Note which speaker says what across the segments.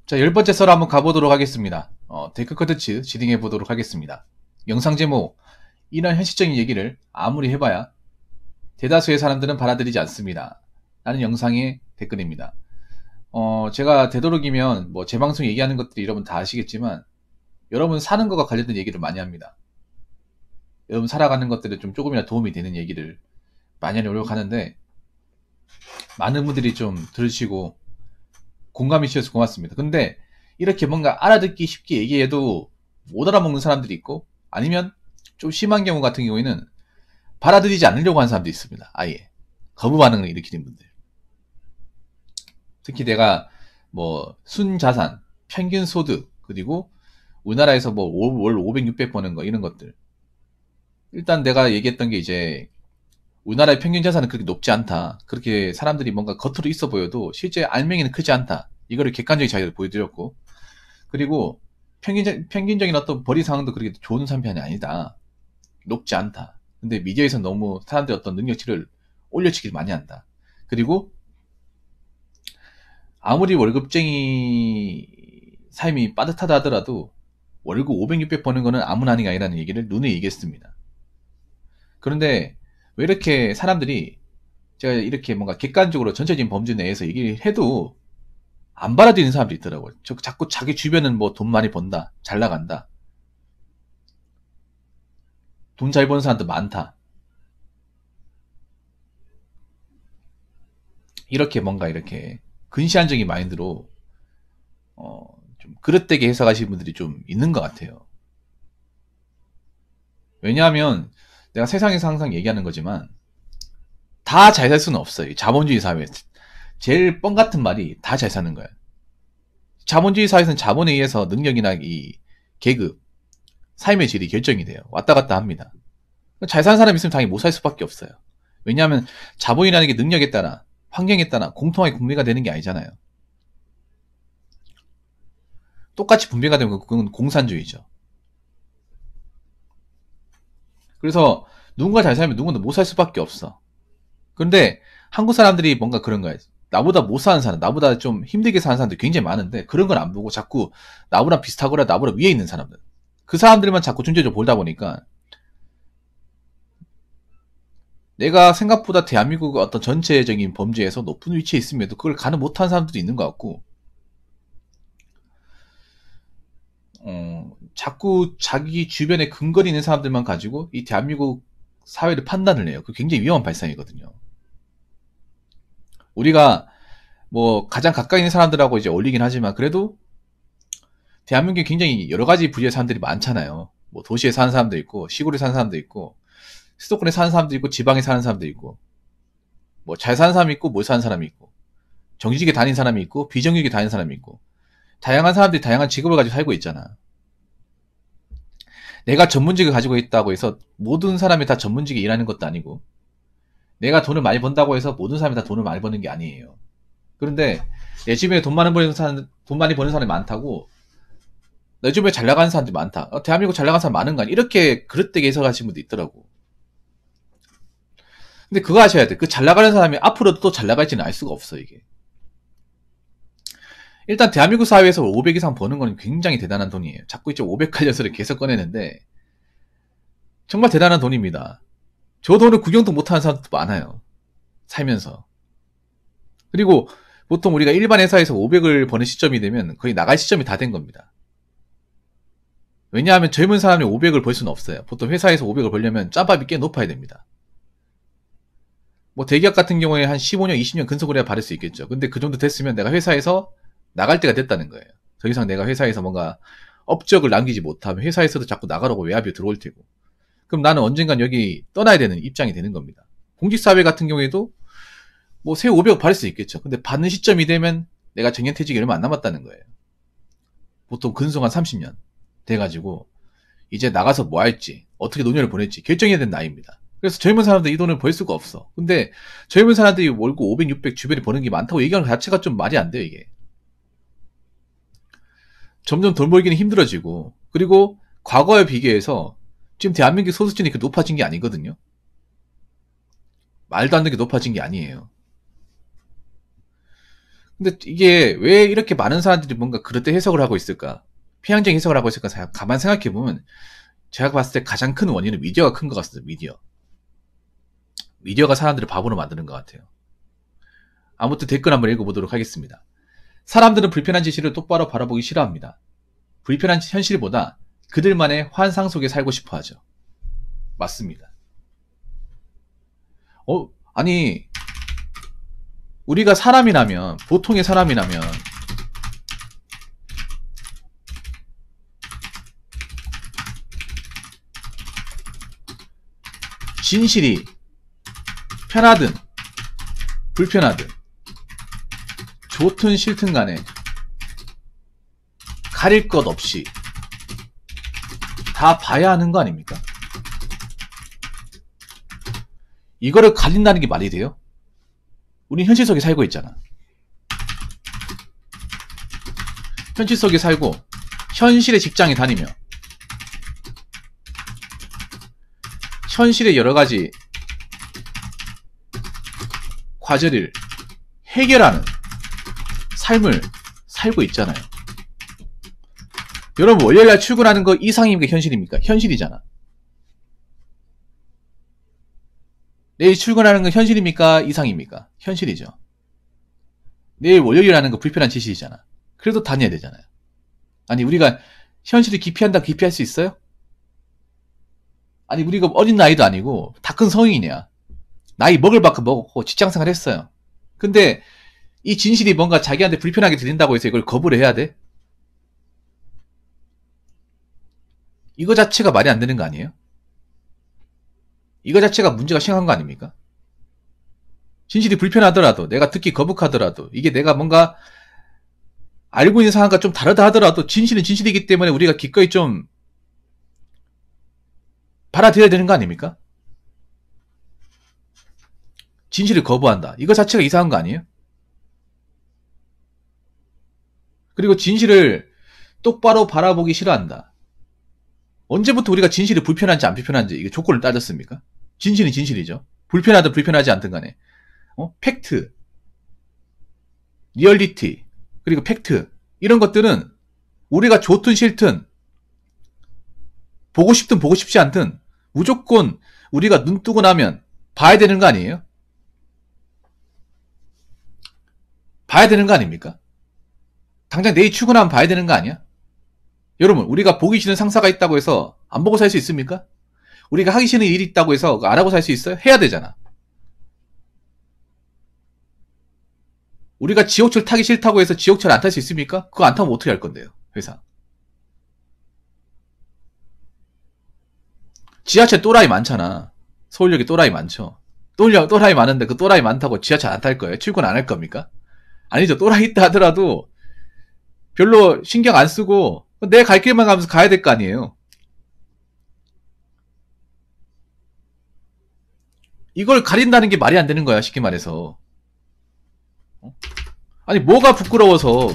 Speaker 1: 자, 10번째 썰 한번 가보도록 하겠습니다. 데크 컨텐츠 진행해 보도록 하겠습니다. 영상 제목, 이런 현실적인 얘기를 아무리 해봐야 대다수의 사람들은 받아들이지 않습니다. 라는 영상의 댓글입니다. 제가 되도록이면 제 방송 얘기하는 것들이 여러분 다 아시겠지만, 여러분 사는 것과 관련된 얘기를 많이 합니다. 여러분 살아가는 것들에 좀 조금이나 도움이 되는 얘기를 많이 하려고 노력하는데, 많은 분들이 좀 들으시고 공감이 주셔서 고맙습니다. 근데 이렇게 뭔가 알아듣기 쉽게 얘기해도 못 알아먹는 사람들이 있고, 아니면 좀 심한 경우 같은 경우에는 받아들이지 않으려고 하는 사람도 있습니다. 아예 거부 반응을 일으키는 분들. 특히 내가 순자산, 평균 소득, 그리고 우리나라에서 월 500, 600 버는 거, 이런 것들. 일단 내가 얘기했던 게 이제 우리나라의 평균 자산은 그렇게 높지 않다. 그렇게 사람들이 뭔가 겉으로 있어 보여도 실제 알맹이는 크지 않다. 이거를 객관적인 자료를 보여드렸고, 그리고 평균적인 어떤 벌이 상황도 그렇게 좋은 상편이 아니다. 높지 않다. 근데 미디어에서 너무 사람들의 어떤 능력치를 올려치기를 많이 한다. 그리고 아무리 월급쟁이 삶이 빠듯하다 하더라도 월급 500, 600 버는 거는 아무나 하는 게 아니라는 얘기를 눈에 얘기했습니다. 그런데 왜 이렇게 사람들이, 제가 이렇게 뭔가 객관적으로 전체적인 범주 내에서 얘기를 해도 안 받아들이는 사람들이 있더라고요. 자꾸 자기 주변은 돈 많이 번다, 잘 나간다, 돈 잘 버는 사람도 많다, 이렇게 뭔가 이렇게 근시안적인 마인드로 좀 그릇되게 해석하시는 분들이 좀 있는 것 같아요. 왜냐하면 내가 세상에서 항상 얘기하는 거지만 다 잘 살 수는 없어요. 자본주의 사회에서 제일 뻥 같은 말이 다 잘 사는 거야. 자본주의 사회에서는 자본에 의해서 능력이나 이 계급, 삶의 질이 결정이 돼요. 왔다 갔다 합니다. 잘 사는 사람이 있으면 당연히 못 살 수밖에 없어요. 왜냐하면 자본이라는 게 능력에 따라, 환경에 따라 공통하게 분배가 되는 게 아니잖아요. 똑같이 분배가 되면 그건 공산주의죠. 그래서 누군가 잘 살면 누군가 못 살 수밖에 없어. 그런데 한국 사람들이 뭔가 그런 거야. 나보다 못 사는 사람, 나보다 좀 힘들게 사는 사람들 굉장히 많은데, 그런 걸 안 보고 자꾸 나보다 비슷하거나 나보다 위에 있는 사람들, 그 사람들만 자꾸 존재적으로 보다 보니까 내가 생각보다 대한민국 어떤 전체적인 범죄에서 높은 위치에 있음에도 그걸 가늠 못하는 사람들도 있는 것 같고, 자꾸 자기 주변에 근거리 있는 사람들만 가지고 이 대한민국 사회를 판단을 해요. 그 굉장히 위험한 발상이거든요. 우리가 가장 가까이 있는 사람들하고 이제 어울리긴 하지만, 그래도 대한민국에 굉장히 여러 가지 부류의 사람들이 많잖아요. 도시에 사는 사람도 있고, 시골에 사는 사람도 있고, 수도권에 사는 사람도 있고, 지방에 사는 사람도 있고, 잘 사는 사람이 있고, 못 사는 사람이 있고, 정규직에 다니는 사람이 있고, 비정규직에 다니는 사람이 있고, 다양한 사람들이 다양한 직업을 가지고 살고 있잖아. 내가 전문직을 가지고 있다고 해서 모든 사람이 다 전문직에 일하는 것도 아니고, 내가 돈을 많이 번다고 해서 모든 사람이 다 돈을 많이 버는 게 아니에요. 그런데 내 주변에 돈 많이 버는 사람이 많다고, 내 주변에 잘 나가는 사람들이 많다, 대한민국 잘 나가는 사람 많은 거 아니야, 이렇게 그릇되게 해석하시는 분도 있더라고. 근데 그거 아셔야 돼. 그 잘 나가는 사람이 앞으로도 또 잘 나갈지는 알 수가 없어, 이게. 일단 대한민국 사회에서 500 이상 버는 건 굉장히 대단한 돈이에요. 자꾸 이제 500 관련서를 계속 꺼내는데 정말 대단한 돈입니다. 저 돈을 구경도 못하는 사람도 많아요, 살면서. 그리고 보통 우리가 일반 회사에서 500을 버는 시점이 되면 거의 나갈 시점이 다 된 겁니다. 왜냐하면 젊은 사람이 500을 벌 수는 없어요. 보통 회사에서 500을 벌려면 짬밥이 꽤 높아야 됩니다. 대기업 같은 경우에 한 15년, 20년 근속을 해야 받을 수 있겠죠. 근데 그 정도 됐으면 내가 회사에서 나갈 때가 됐다는 거예요. 더 이상 내가 회사에서 뭔가 업적을 남기지 못하면 회사에서도 자꾸 나가라고 외압이 들어올 테고, 그럼 나는 언젠간 여기 떠나야 되는 입장이 되는 겁니다. 공직사회 같은 경우에도 새 500억 받을 수 있겠죠. 근데 받는 시점이 되면 내가 정년퇴직이 얼마 안 남았다는 거예요. 보통 근속 한 30년 돼가지고 이제 나가서 뭐 할지, 어떻게 노년을 보낼지 결정해야 되는 나이입니다. 그래서 젊은 사람들 이 돈을 벌 수가 없어. 근데 젊은 사람들이 월급 500, 600 주변에 버는 게 많다고 얘기하는 것 자체가 좀 말이 안 돼요, 이게. 점점 돈 벌기는 힘들어지고, 그리고 과거에 비교해서 지금 대한민국 소득주는 그렇게 높아진 게 아니거든요. 말도 안 되게 높아진 게 아니에요. 근데 이게 왜 이렇게 많은 사람들이 뭔가 그렇게 해석을 하고 있을까? 편향적인 해석을 하고 있을까? 가만 생각해보면 제가 봤을 때 가장 큰 원인은 미디어가 큰 것 같습니다. 미디어가 사람들을 바보로 만드는 것 같아요. 아무튼 댓글 한번 읽어보도록 하겠습니다. 사람들은 불편한 진실을 똑바로 바라보기 싫어합니다. 불편한 현실보다 그들만의 환상 속에 살고 싶어 하죠. 맞습니다. 아니, 우리가 사람이라면, 보통의 사람이라면, 진실이 편하든, 불편하든, 좋든 싫든 간에, 가릴 것 없이, 다 봐야 하는 거 아닙니까? 이거를 가린다는 게 말이 돼요? 우린 현실 속에 살고 있잖아. 현실 속에 살고 현실의 직장에 다니며 현실의 여러가지 과제를 해결하는 삶을 살고 있잖아요. 여러분, 월요일날 출근하는 거 이상입니까? 현실입니까? 현실이잖아. 내일 출근하는 건 현실입니까? 이상입니까? 현실이죠. 내일 월요일 하는 거 불편한 짓이잖아. 그래도 다녀야 되잖아요. 아니, 우리가 현실을 기피한다 기피할 수 있어요? 아니, 우리가 어린 나이도 아니고 다 큰 성인이야. 나이 먹을 만큼 먹었고 직장생활 했어요. 근데 이 진실이 뭔가 자기한테 불편하게 들린다고 해서 이걸 거부를 해야 돼? 이거 자체가 말이 안 되는 거 아니에요? 이거 자체가 문제가 심각한 거 아닙니까? 진실이 불편하더라도, 내가 듣기 거북하더라도, 이게 내가 뭔가 알고 있는 상황과 좀 다르다 하더라도 진실은 진실이기 때문에 우리가 기꺼이 좀 받아들여야 되는 거 아닙니까? 진실을 거부한다. 이거 자체가 이상한 거 아니에요? 그리고 진실을 똑바로 바라보기 싫어한다. 언제부터 우리가 진실이 불편한지 안 불편한지 이게 조건을 따졌습니까? 진실은 진실이죠. 불편하든 불편하지 않든 간에. 팩트, 리얼리티, 그리고 팩트, 이런 것들은 우리가 좋든 싫든, 보고 싶든 보고 싶지 않든 무조건 우리가 눈 뜨고 나면 봐야 되는 거 아니에요? 봐야 되는 거 아닙니까? 당장 내일 출근하면 봐야 되는 거 아니야? 여러분, 우리가 보기 싫은 상사가 있다고 해서 안 보고 살 수 있습니까? 우리가 하기 싫은 일이 있다고 해서 안 하고 살 수 있어요? 해야 되잖아. 우리가 지옥철 타기 싫다고 해서 지옥철 안 탈 수 있습니까? 그거 안 타면 어떻게 할 건데요, 회사? 지하철 또라이 많잖아. 서울역에 또라이 많죠. 또라이 많은데 그 또라이 많다고 지하철 안 탈 거예요? 출근 안 할 겁니까? 아니죠. 또라이 있다 하더라도 별로 신경 안 쓰고 내 갈 길만 가면서 가야 될 거 아니에요. 이걸 가린다는 게 말이 안 되는 거야, 쉽게 말해서. 아니, 뭐가 부끄러워서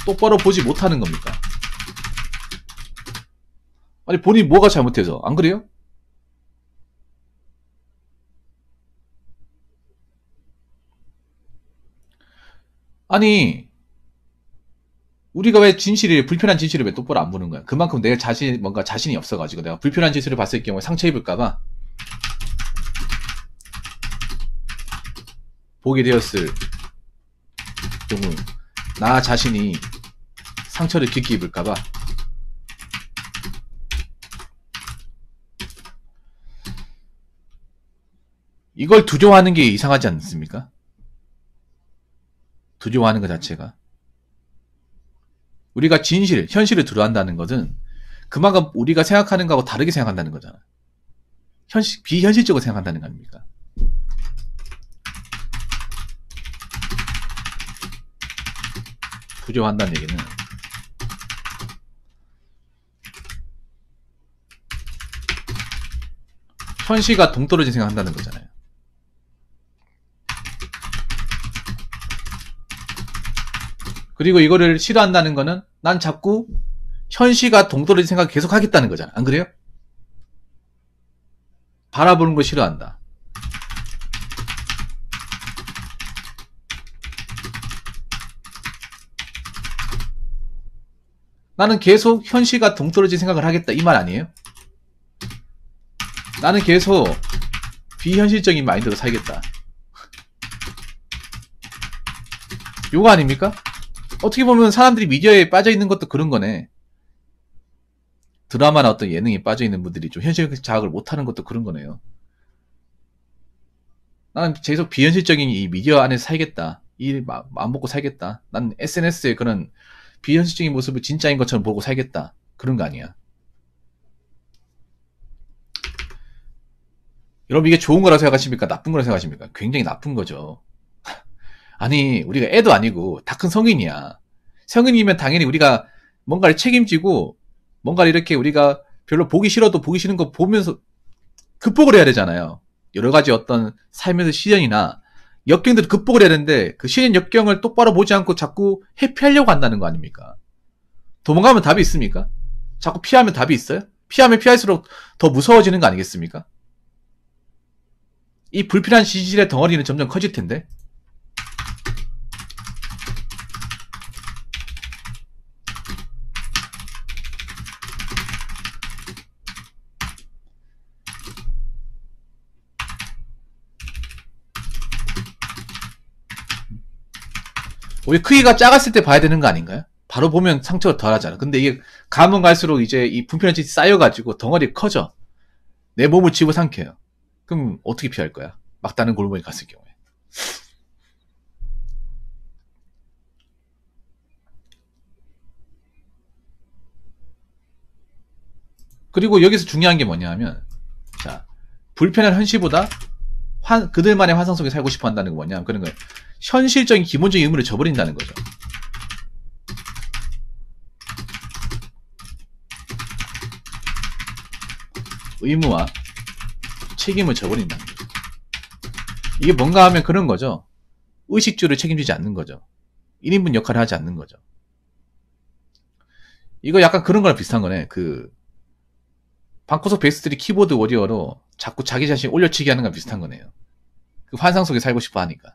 Speaker 1: 똑바로 보지 못하는 겁니까? 아니, 본인 뭐가 잘못해서, 안 그래요? 아니, 우리가 왜 불편한 진실을 왜 똑바로 안 보는 거야? 그만큼 내 뭔가 자신이 없어가지고 내가 불편한 진실을 봤을 경우에 상처 입을까봐 보게 되었을 경우 나 자신이 상처를 깊게 입을까봐 이걸 두려워하는 게 이상하지 않습니까? 두려워하는 것 자체가. 우리가 현실을 두려워한다는 것은 그만큼 우리가 생각하는 거하고 다르게 생각한다는 거잖아. 비현실적으로 생각한다는 거 아닙니까? 두려워한다는 얘기는 현실과 동떨어진 생각한다는 거잖아요. 그리고 이거를 싫어한다는 거는 난 자꾸 현실과 동떨어진 생각을 계속 하겠다는 거잖아. 안 그래요? 바라보는 거 싫어한다. 나는 계속 현실과 동떨어진 생각을 하겠다 이 말 아니에요? 나는 계속 비현실적인 마인드로 살겠다. 요거 아닙니까? 어떻게 보면 사람들이 미디어에 빠져있는 것도 그런 거네. 드라마나 어떤 예능에 빠져있는 분들이 좀 현실 자각을 못하는 것도 그런 거네요. 나는 계속 비현실적인 이 미디어 안에서 살겠다. 이 마음 먹고 살겠다. 난 SNS에 그런 비현실적인 모습을 진짜인 것처럼 보고 살겠다. 그런 거 아니야. 여러분 이게 좋은 거라고 생각하십니까? 나쁜 거라고 생각하십니까? 굉장히 나쁜 거죠. 아니 우리가 애도 아니고 다 큰 성인이야. 성인이면 당연히 우리가 뭔가를 책임지고 뭔가를 이렇게 우리가 별로 보기 싫어도 보기 싫은 거 보면서 극복을 해야 되잖아요. 여러 가지 어떤 삶에서 시련이나 역경들을 극복을 해야 되는데 그 시련 역경을 똑바로 보지 않고 자꾸 회피하려고 한다는 거 아닙니까? 도망가면 답이 있습니까? 자꾸 피하면 답이 있어요? 피하면 피할수록 더 무서워지는 거 아니겠습니까? 이 불필요한 지질의 덩어리는 점점 커질 텐데. 우리 크기가 작았을 때 봐야 되는 거 아닌가요? 바로 보면 상처가 덜하잖아. 근데 이게 가면 갈수록 이제 이 불필요한 짓이 쌓여가지고 덩어리가 커져. 내 몸을 집어삼켜요. 그럼 어떻게 피할 거야? 막다른 골목에 갔을 경우에. 그리고 여기서 중요한 게 뭐냐 하면, 자, 불편한 현실보다 그들만의 환상 속에 살고 싶어 한다는 거 뭐냐 하면 그런 거예요. 현실적인 기본적인 의무를 저버린다는 거죠. 의무와 책임을 저버린다는 거죠. 이게 뭔가 하면 그런 거죠. 의식주를 책임지지 않는 거죠. 1인분 역할을 하지 않는 거죠. 이거 약간 그런 거랑 비슷한 거네. 그 방코석 베이스들이 키보드 워리어로 자꾸 자기 자신 올려치기 하는 거랑 비슷한 거네요. 그 환상 속에 살고 싶어 하니까.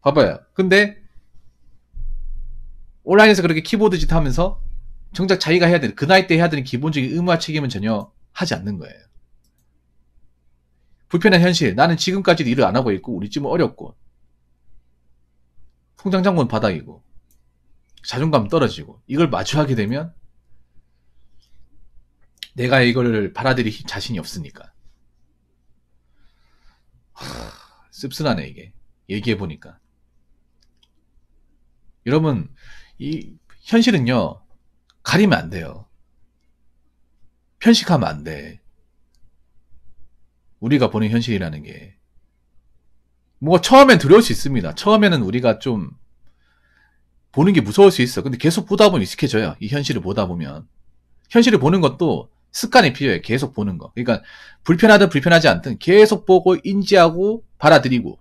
Speaker 1: 봐봐요. 근데 온라인에서 그렇게 키보드 짓 하면서 정작 자기가 해야 되는, 그 나이 때 해야 되는 기본적인 의무와 책임은 전혀 하지 않는 거예요. 불편한 현실. 나는 지금까지도 일을 안 하고 있고 우리 집은 어렵고 통장장고는 바닥이고 자존감 떨어지고 이걸 마주하게 되면 내가 이걸 받아들일 자신이 없으니까. 씁쓸하네 이게. 얘기해보니까. 여러분 이 현실은요 가리면 안 돼요. 편식하면 안 돼. 우리가 보는 현실이라는 게 뭐 처음엔 두려울 수 있습니다. 처음에는 우리가 좀 보는 게 무서울 수 있어. 근데 계속 보다 보면 익숙해져요. 이 현실을 보다 보면. 현실을 보는 것도 습관이 필요해요. 계속 보는 거. 그러니까 불편하든 불편하지 않든 계속 보고 인지하고 받아들이고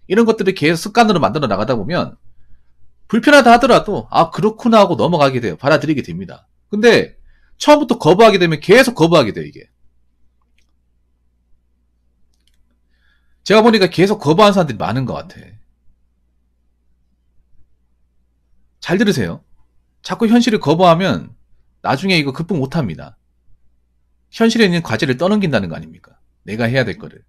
Speaker 1: 이런 것들을 계속 습관으로 만들어 나가다 보면 불편하다 하더라도 아 그렇구나 하고 넘어가게 돼요. 받아들이게 됩니다. 근데 처음부터 거부하게 되면 계속 거부하게 돼요. 이게. 제가 보니까 계속 거부하는 사람들이 많은 것 같아. 잘 들으세요. 자꾸 현실을 거부하면 나중에 이거 극복 못합니다. 현실에 있는 과제를 떠넘긴다는 거 아닙니까? 내가 해야 될 거를.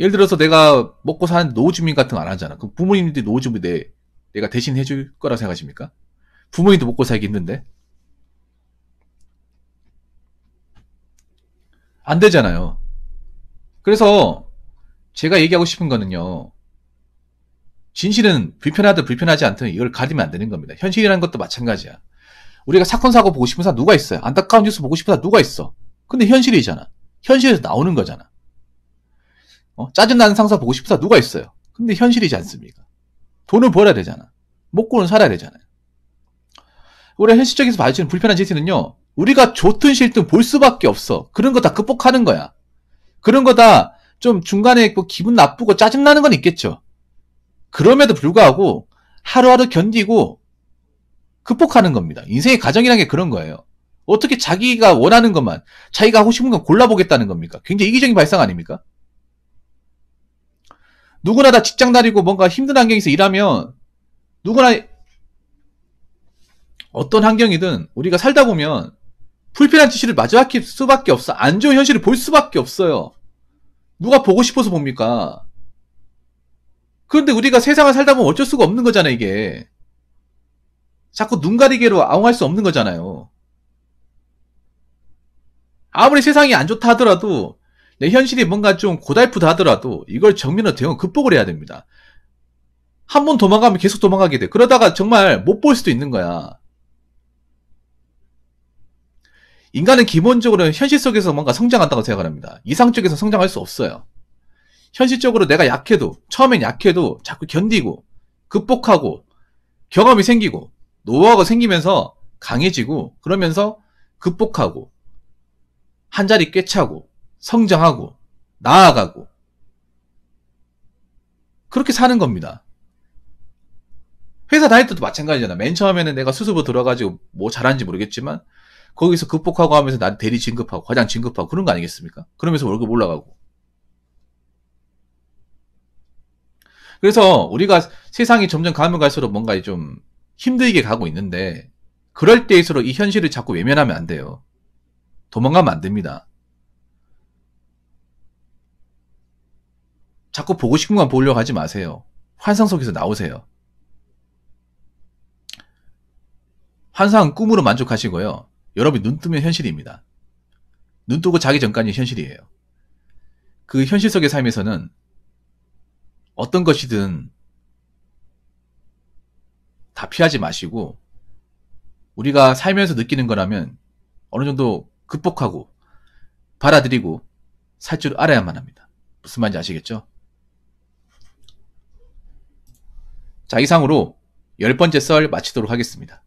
Speaker 1: 예를 들어서 내가 먹고 사는 노후주민 같은 거 안 하잖아. 그럼 부모님들이 노후주민 내가 대신 해줄 거라 생각하십니까? 부모님도 먹고 살기 힘든데? 안 되잖아요. 그래서 제가 얘기하고 싶은 거는요. 진실은 불편하든 불편하지 않든 이걸 가리면 안 되는 겁니다. 현실이라는 것도 마찬가지야. 우리가 사건 사고 보고 싶은 사람 누가 있어요? 안타까운 뉴스 보고 싶은 사람 누가 있어? 근데 현실이잖아. 현실에서 나오는 거잖아. 짜증나는 상사 보고 싶은 사람 누가 있어요? 근데 현실이지 않습니까? 돈을 벌어야 되잖아. 먹고는 살아야 되잖아요. 우리가 현실적에서 봐주는 불편한 짓은요. 우리가 좋든 싫든 볼 수밖에 없어. 그런 거 다 극복하는 거야. 그런 거 다 좀 중간에 뭐 기분 나쁘고 짜증나는 건 있겠죠. 그럼에도 불구하고 하루하루 견디고 극복하는 겁니다. 인생의 과정이라는 게 그런 거예요. 어떻게 자기가 원하는 것만, 자기가 하고 싶은 건 골라보겠다는 겁니까? 굉장히 이기적인 발상 아닙니까? 누구나 다 직장 다니고 뭔가 힘든 환경에서 일하면 누구나 어떤 환경이든 우리가 살다 보면 불편한 지시를 마주 할 수밖에 없어. 안 좋은 현실을 볼 수밖에 없어요. 누가 보고 싶어서 봅니까? 그런데 우리가 세상을 살다 보면 어쩔 수가 없는 거잖아요, 이게. 자꾸 눈 가리개로 아웅할 수 없는 거잖아요. 아무리 세상이 안 좋다 하더라도 내 현실이 뭔가 좀 고달프다 하더라도 이걸 정면으로 대응 극복을 해야 됩니다. 한 번 도망가면 계속 도망가게 돼. 그러다가 정말 못 볼 수도 있는 거야. 인간은 기본적으로 현실 속에서 뭔가 성장한다고 생각합니다. 이상 쪽에서 성장할 수 없어요. 현실적으로 내가 약해도, 처음엔 약해도 자꾸 견디고, 극복하고, 경험이 생기고, 노하우가 생기면서 강해지고, 그러면서 극복하고, 한 자리 꿰차고, 성장하고, 나아가고, 그렇게 사는 겁니다. 회사 다닐 때도 마찬가지잖아. 맨 처음에는 내가 수습으로 들어가지고 뭐 잘하는지 모르겠지만, 거기서 극복하고 하면서 난 대리 진급하고, 과장 진급하고, 그런 거 아니겠습니까? 그러면서 월급 올라가고. 그래서 우리가 세상이 점점 가면 갈수록 뭔가 좀 힘들게 가고 있는데, 그럴 때일수록 이 현실을 자꾸 외면하면 안 돼요. 도망가면 안 됩니다. 자꾸 보고 싶은 것만 보려고 하지 마세요. 환상 속에서 나오세요. 환상은 꿈으로 만족하시고요. 여러분이 눈 뜨면 현실입니다. 눈 뜨고 자기 전까지 현실이에요. 그 현실 속의 삶에서는 어떤 것이든 다 피하지 마시고, 우리가 살면서 느끼는 거라면 어느 정도 극복하고 받아들이고 살 줄 알아야만 합니다. 무슨 말인지 아시겠죠? 자, 이상으로 10번째 썰 마치도록 하겠습니다.